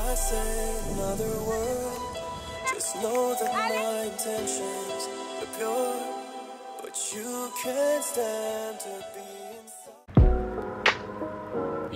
I say another word, just know that my intentions are pure, but you can't stand to be inside.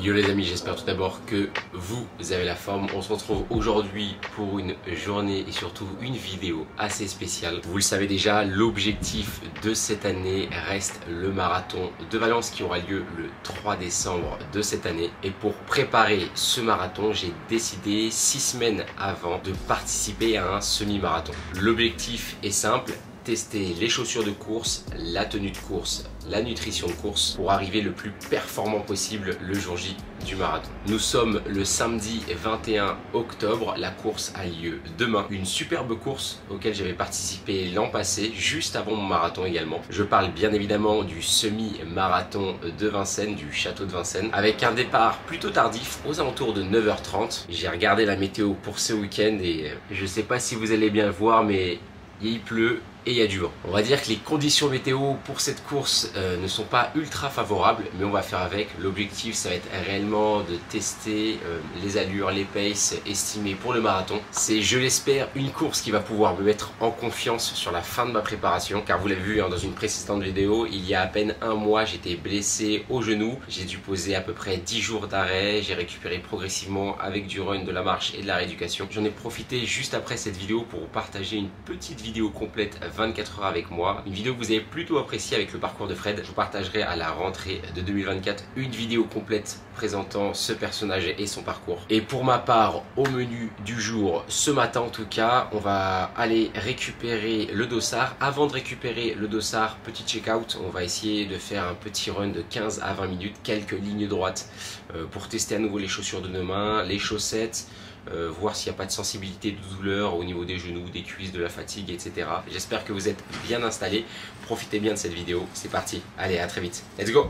Yo les amis, j'espère tout d'abord que vous avez la forme. On se retrouve aujourd'hui pour une journée et surtout une vidéo assez spéciale. Vous le savez déjà, l'objectif de cette année reste le marathon de Valence qui aura lieu le 3 décembre de cette année. Et pour préparer ce marathon, j'ai décidé 6 semaines avant de participer à un semi-marathon. L'objectif est simple. Tester les chaussures de course, la tenue de course, la nutrition de course pour arriver le plus performant possible le jour J du marathon. Nous sommes le samedi 21 octobre, la course a lieu demain. Une superbe course auquel j'avais participé l'an passé, juste avant mon marathon également. Je parle bien évidemment du semi-marathon de Vincennes, du château de Vincennes, avec un départ plutôt tardif aux alentours de 9h30. J'ai regardé la météo pour ce week-end et je sais pas si vous allez bien le voir, mais il pleut et il y a du vent. On va dire que les conditions météo pour cette course ne sont pas ultra favorables, mais on va faire avec. L'objectif, ça va être réellement de tester les allures, les paces estimées pour le marathon. C'est, je l'espère, une course qui va pouvoir me mettre en confiance sur la fin de ma préparation, car vous l'avez vu dans une précédente vidéo, il y a à peine un mois, j'étais blessé au genou. J'ai dû poser à peu près 10 jours d'arrêt. J'ai récupéré progressivement avec du run, de la marche et de la rééducation. J'en ai profité juste après cette vidéo pour vous partager une petite vidéo complète 24 heures avec moi, une vidéo que vous avez plutôt appréciée avec le parcours de Fred. Je vous partagerai à la rentrée de 2024 une vidéo complète présentant ce personnage et son parcours. Et pour ma part, au menu du jour, ce matin en tout cas, on va aller récupérer le dossard. Avant de récupérer le dossard, petit check-out, on va essayer de faire un petit run de 15 à 20 minutes, quelques lignes droites pour tester à nouveau les chaussures de nos mains, les chaussettes, voir s'il n'y a pas de sensibilité, de douleur au niveau des genoux, des cuisses, de la fatigue, etc. J'espère que vous êtes bien installés. Profitez bien de cette vidéo. C'est parti. Allez, à très vite. Let's go!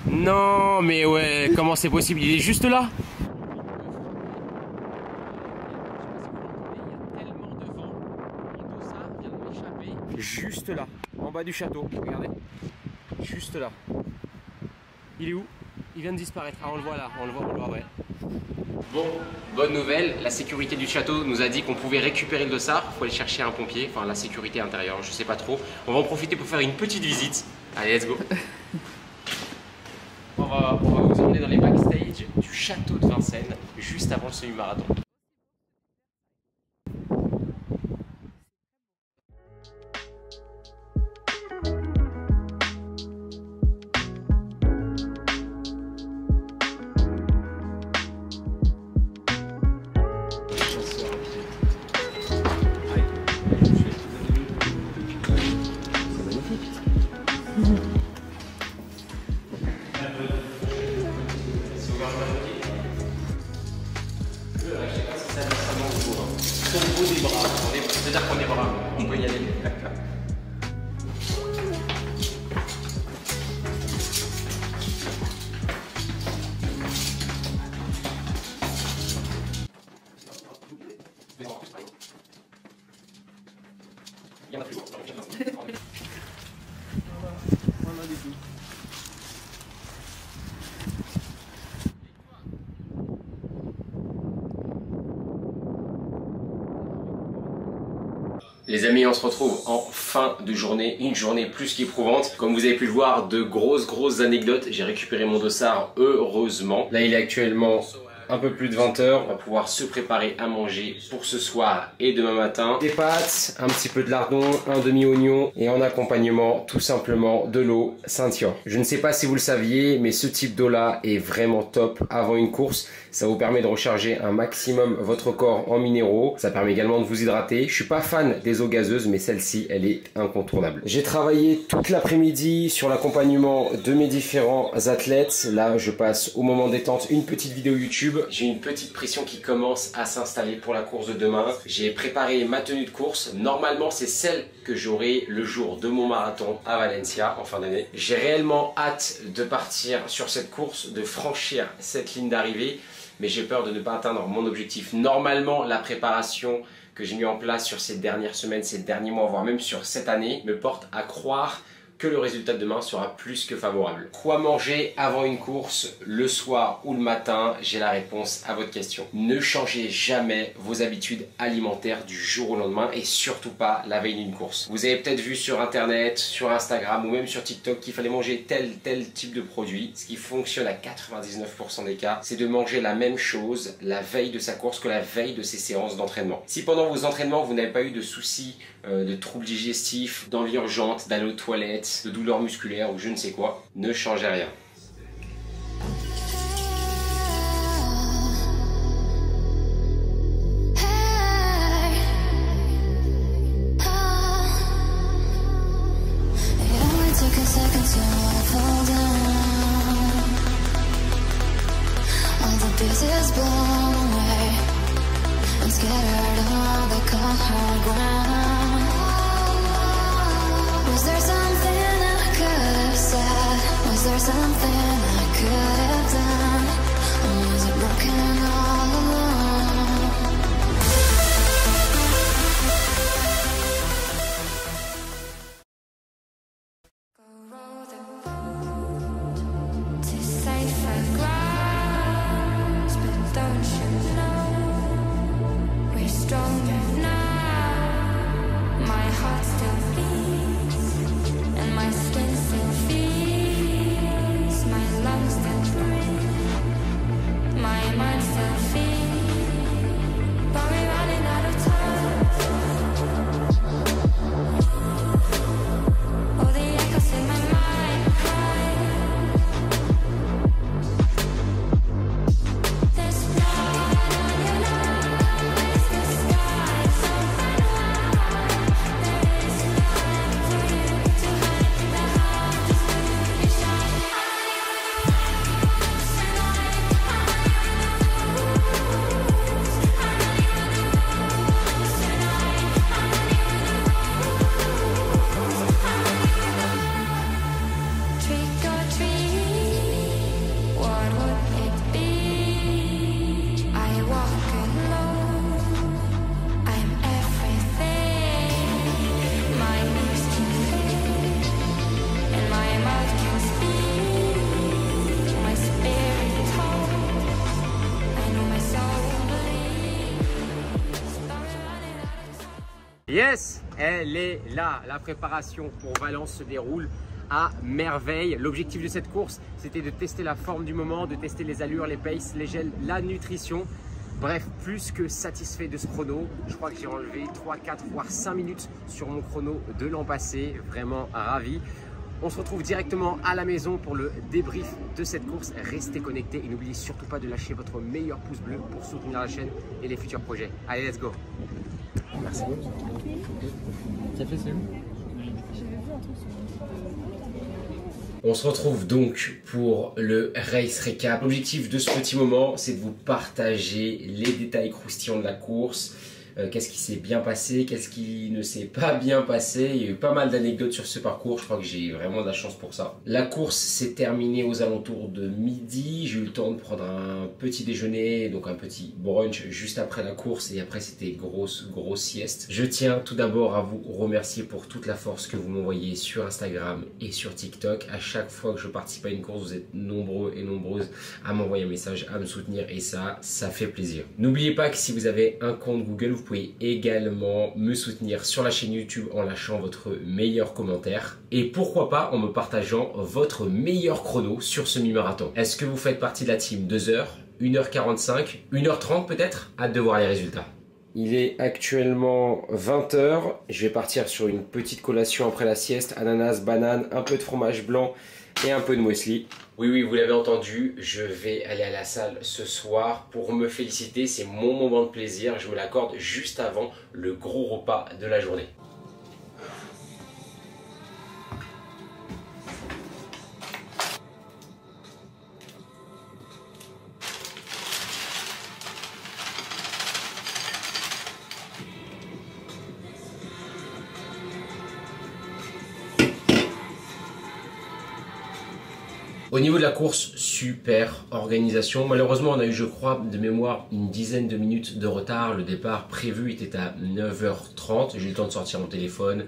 Non mais ouais, comment c'est possible? Il est juste là? Juste là, en bas du château, regardez. Juste là. Il est où? Il vient de disparaître. Ah, on le voit là, on le voit, ouais. Bon, bonne nouvelle, la sécurité du château nous a dit qu'on pouvait récupérer le dossard. Il faut aller chercher un pompier, enfin la sécurité intérieure, je sais pas trop. On va en profiter pour faire une petite visite. Allez, let's go. On va vous emmener dans les backstage du château de Vincennes, juste avant le semi-marathon. Au bout des bras, c'est-à-dire qu'on est brave, on peut y aller. Il y en a plus. Les amis, on se retrouve en fin de journée, une journée plus qu'éprouvante. Comme vous avez pu le voir, de grosses anecdotes. J'ai récupéré mon dossard, heureusement. Là, il est actuellement un peu plus de 20 h. On va pouvoir se préparer à manger pour ce soir et demain matin. Des pâtes, un petit peu de lardon, un demi-oignon et en accompagnement tout simplement de l'eau Saint-Yor. Je ne sais pas si vous le saviez, mais ce type d'eau là est vraiment top avant une course. Ça vous permet de recharger un maximum votre corps en minéraux. Ça permet également de vous hydrater. Je suis pas fan des eaux gazeuses, mais celle-ci, elle est incontournable. J'ai travaillé toute l'après-midi sur l'accompagnement de mes différents athlètes. Là, je passe au moment détente une petite vidéo YouTube. J'ai une petite pression qui commence à s'installer pour la course de demain. J'ai préparé ma tenue de course. Normalement, c'est celle que j'aurai le jour de mon marathon à Valencia en fin d'année. J'ai réellement hâte de partir sur cette course, de franchir cette ligne d'arrivée. Mais j'ai peur de ne pas atteindre mon objectif. Normalement, la préparation que j'ai mis en place sur ces dernières semaines, ces derniers mois, voire même sur cette année, me porte à croire que le résultat de demain sera plus que favorable. Quoi manger avant une course, le soir ou le matin? J'ai la réponse à votre question. Ne changez jamais vos habitudes alimentaires du jour au lendemain et surtout pas la veille d'une course. Vous avez peut-être vu sur internet, sur Instagram ou même sur TikTok qu'il fallait manger tel type de produit. Ce qui fonctionne à 99% des cas, c'est de manger la même chose la veille de sa course que la veille de ses séances d'entraînement. Si pendant vos entraînements, vous n'avez pas eu de soucis de troubles digestifs, d'envie urgente, d'aller aux toilettes, de douleurs musculaires ou je ne sais quoi, ne changez rien. Was there something I could have done? Or was it broken all along? Go row the boat to safer grounds, but don't you know we're stronger now? My heart still beats and my skin still feels. Yes, elle est là. La préparation pour Valence se déroule à merveille. L'objectif de cette course, c'était de tester la forme du moment, de tester les allures, les paces, les gels, la nutrition. Bref, plus que satisfait de ce chrono. Je crois que j'ai enlevé 3, 4, voire 5 minutes sur mon chrono de l'an passé. Vraiment ravi. On se retrouve directement à la maison pour le débrief de cette course. Restez connectés et n'oubliez surtout pas de lâcher votre meilleur pouce bleu pour soutenir la chaîne et les futurs projets. Allez, let's go! Merci. Ça fait c'est où? On se retrouve donc pour le race recap. L'objectif de ce petit moment, c'est de vous partager les détails croustillants de la course. Qu'est-ce qui s'est bien passé, qu'est-ce qui ne s'est pas bien passé. Il y a eu pas mal d'anecdotes sur ce parcours, je crois que j'ai vraiment de la chance pour ça. La course s'est terminée aux alentours de midi, j'ai eu le temps de prendre un petit déjeuner, donc un petit brunch juste après la course et après c'était grosse sieste. Je tiens tout d'abord à vous remercier pour toute la force que vous m'envoyez sur Instagram et sur TikTok. À chaque fois que je participe à une course, vous êtes nombreux et nombreuses à m'envoyer un message, à me soutenir et ça fait plaisir. N'oubliez pas que si vous avez un compte Google, vous pouvez également me soutenir sur la chaîne YouTube en lâchant votre meilleur commentaire et pourquoi pas en me partageant votre meilleur chrono sur ce mi-marathon. Est-ce que vous faites partie de la team 2 heures, 1h45, 1h30 peut-être. Hâte de voir les résultats. Il est actuellement 20 h. Je vais partir sur une petite collation après la sieste. Ananas, banane, un peu de fromage blanc et un peu de muesli. Oui, vous l'avez entendu, je vais aller à la salle ce soir pour me féliciter. C'est mon moment de plaisir. Je me l'accorde juste avant le gros repas de la journée. Au niveau de la course, super organisation. Malheureusement, on a eu, je crois, de mémoire, une dizaine de minutes de retard. Le départ prévu était à 9h30. J'ai eu le temps de sortir mon téléphone,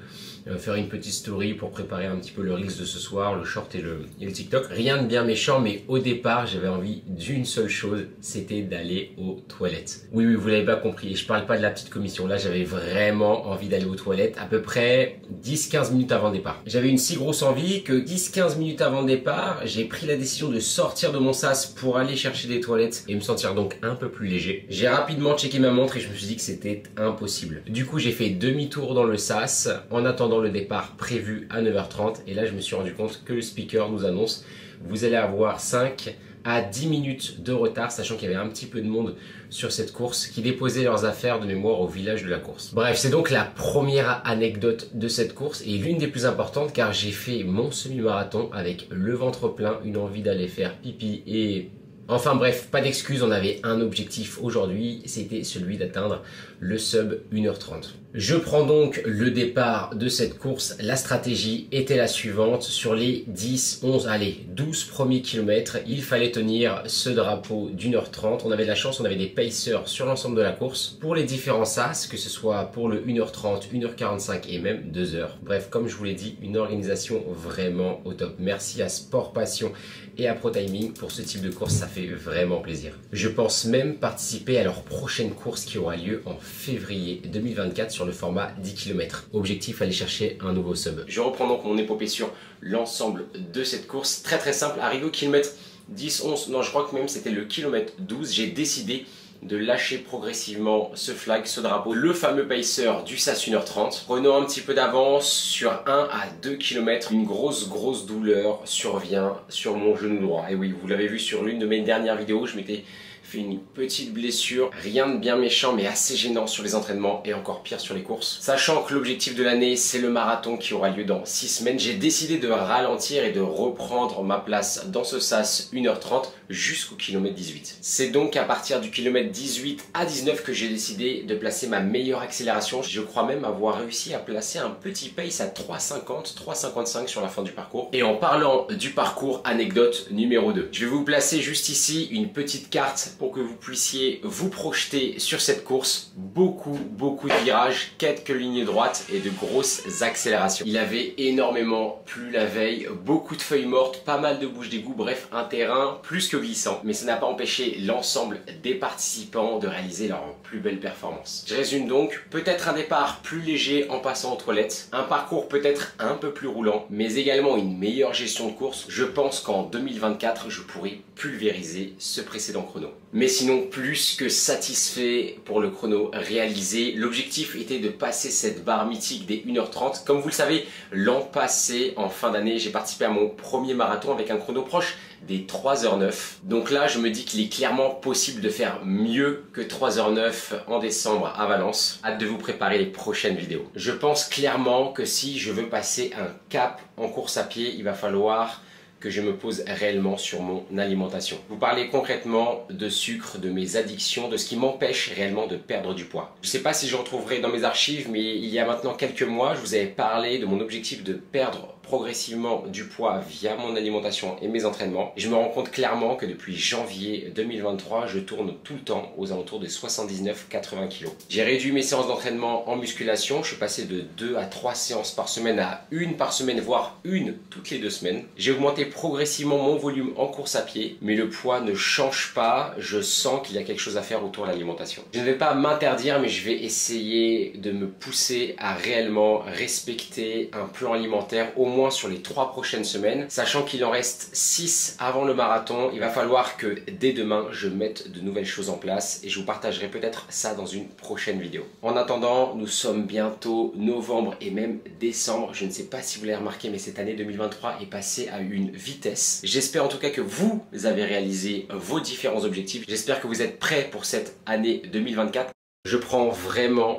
faire une petite story pour préparer un petit peu le Reels de ce soir, le short et le TikTok. Rien de bien méchant, mais au départ, j'avais envie d'une seule chose, c'était d'aller aux toilettes. Oui, vous l'avez pas compris. Et je parle pas de la petite commission. Là, j'avais vraiment envie d'aller aux toilettes à peu près 10-15 minutes avant le départ. J'avais une si grosse envie que 10-15 minutes avant le départ, j'ai pris la décision de sortir de mon sas pour aller chercher des toilettes et me sentir donc un peu plus léger. J'ai rapidement checké ma montre et je me suis dit que c'était impossible. Du coup, j'ai fait demi-tour dans le sas en attendant le départ prévu à 9h30 et là, je me suis rendu compte que le speaker nous annonce: vous allez avoir 5 à 10 minutes de retard, sachant qu'il y avait un petit peu de monde sur cette course qui déposaient leurs affaires de mémoire au village de la course. Bref, c'est donc la première anecdote de cette course et l'une des plus importantes car j'ai fait mon semi-marathon avec le ventre plein, une envie d'aller faire pipi et... Enfin bref, pas d'excuses, on avait un objectif aujourd'hui, c'était celui d'atteindre le sub 1h30. Je prends donc le départ de cette course. La stratégie était la suivante. Sur les 10, 11, allez, 12 premiers kilomètres, il fallait tenir ce drapeau d'1h30. On avait de la chance, on avait des pacers sur l'ensemble de la course. Pour les différents sas, que ce soit pour le 1h30, 1h45 et même 2h. Bref, comme je vous l'ai dit, une organisation vraiment au top. Merci à Sport Passion et à ProTiming pour ce type de course, ça fait vraiment plaisir. Je pense même participer à leur prochaine course qui aura lieu en février 2024 sur le format 10 km. Objectif, aller chercher un nouveau sub. Je reprends donc mon épopée sur l'ensemble de cette course. Très simple, arrivé au kilomètre 10, 11, non je crois que même c'était le kilomètre 12, j'ai décidé de lâcher progressivement ce flag, ce drapeau, le fameux pacer du SAS 1h30. Prenons un petit peu d'avance sur 1 à 2 km. Une grosse douleur survient sur mon genou droit. Et oui, vous l'avez vu sur l'une de mes dernières vidéos, je m'étais fait une petite blessure, rien de bien méchant mais assez gênant sur les entraînements et encore pire sur les courses. Sachant que l'objectif de l'année c'est le marathon qui aura lieu dans 6 semaines, j'ai décidé de ralentir et de reprendre ma place dans ce SAS 1h30 jusqu'au kilomètre 18. C'est donc à partir du kilomètre 18 à 19 que j'ai décidé de placer ma meilleure accélération. Je crois même avoir réussi à placer un petit pace à 3,50, 3,55 sur la fin du parcours. Et en parlant du parcours, anecdote numéro 2. Je vais vous placer juste ici une petite carte pour que vous puissiez vous projeter sur cette course. Beaucoup de virages, quelques lignes droites et de grosses accélérations. Il avait énormément plu la veille, beaucoup de feuilles mortes, pas mal de bouches d'égout, bref un terrain plus que glissant. Mais ça n'a pas empêché l'ensemble des participants de réaliser leur plus belle performance. Je résume donc, peut-être un départ plus léger en passant aux toilettes, un parcours peut-être un peu plus roulant, mais également une meilleure gestion de course. Je pense qu'en 2024, je pourrai pulvériser ce précédent chrono. Mais sinon, plus que satisfait pour le chrono réalisé. L'objectif était de passer cette barre mythique des 1h30. Comme vous le savez, l'an passé, en fin d'année, j'ai participé à mon premier marathon avec un chrono proche des 3h09. Donc là, je me dis qu'il est clairement possible de faire mieux que 3h09 en décembre à Valence. Hâte de vous préparer les prochaines vidéos. Je pense clairement que si je veux passer un cap en course à pied, il va falloir que je me pose réellement sur mon alimentation. Vous parlez concrètement de sucre, de mes addictions, de ce qui m'empêche réellement de perdre du poids. Je ne sais pas si je retrouverai dans mes archives, mais il y a maintenant quelques mois, je vous avais parlé de mon objectif de perdre progressivement du poids via mon alimentation et mes entraînements. Et je me rends compte clairement que depuis janvier 2023, je tourne tout le temps aux alentours de 79-80 kg. J'ai réduit mes séances d'entraînement en musculation. Je suis passé de 2 à 3 séances par semaine à 1 par semaine, voire 1 toutes les 2 semaines. J'ai augmenté progressivement mon volume en course à pied, mais le poids ne change pas. Je sens qu'il y a quelque chose à faire autour de l'alimentation. Je ne vais pas m'interdire, mais je vais essayer de me pousser à réellement respecter un plan alimentaire au moins moins sur les 3 prochaines semaines. Sachant qu'il en reste 6 avant le marathon, il va falloir que dès demain, je mette de nouvelles choses en place et je vous partagerai peut-être ça dans une prochaine vidéo. En attendant, nous sommes bientôt novembre et même décembre. Je ne sais pas si vous l'avez remarqué, mais cette année 2023 est passée à une vitesse. J'espère en tout cas que vous avez réalisé vos différents objectifs. J'espère que vous êtes prêts pour cette année 2024. Je prends vraiment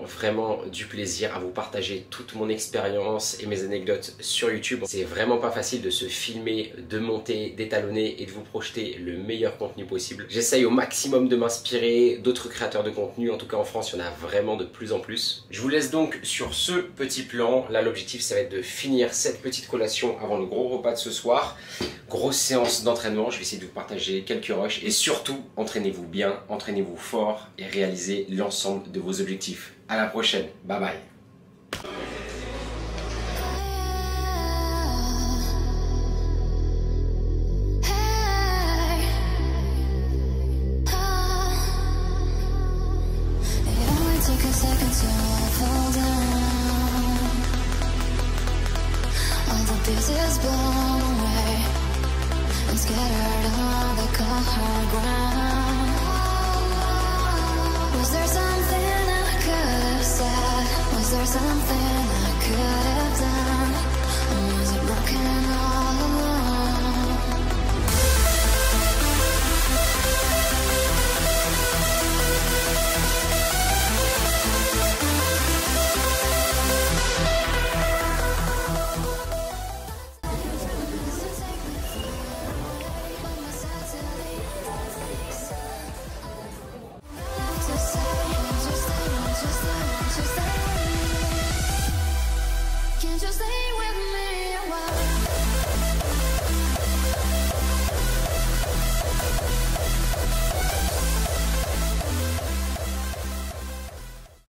du plaisir à vous partager toute mon expérience et mes anecdotes sur YouTube. C'est vraiment pas facile de se filmer, de monter, d'étalonner et de vous projeter le meilleur contenu possible. J'essaye au maximum de m'inspirer d'autres créateurs de contenu. En tout cas en France, il y en a vraiment de plus en plus. Je vous laisse donc sur ce petit plan. Là, l'objectif, ça va être de finir cette petite collation avant le gros repas de ce soir. Grosse séance d'entraînement. Je vais essayer de vous partager quelques rushs. Et surtout, entraînez-vous bien, entraînez-vous fort et réalisez l'ensemble de vos objectifs. À la prochaine. Bye bye. Was there something I could have said? Was there something I could have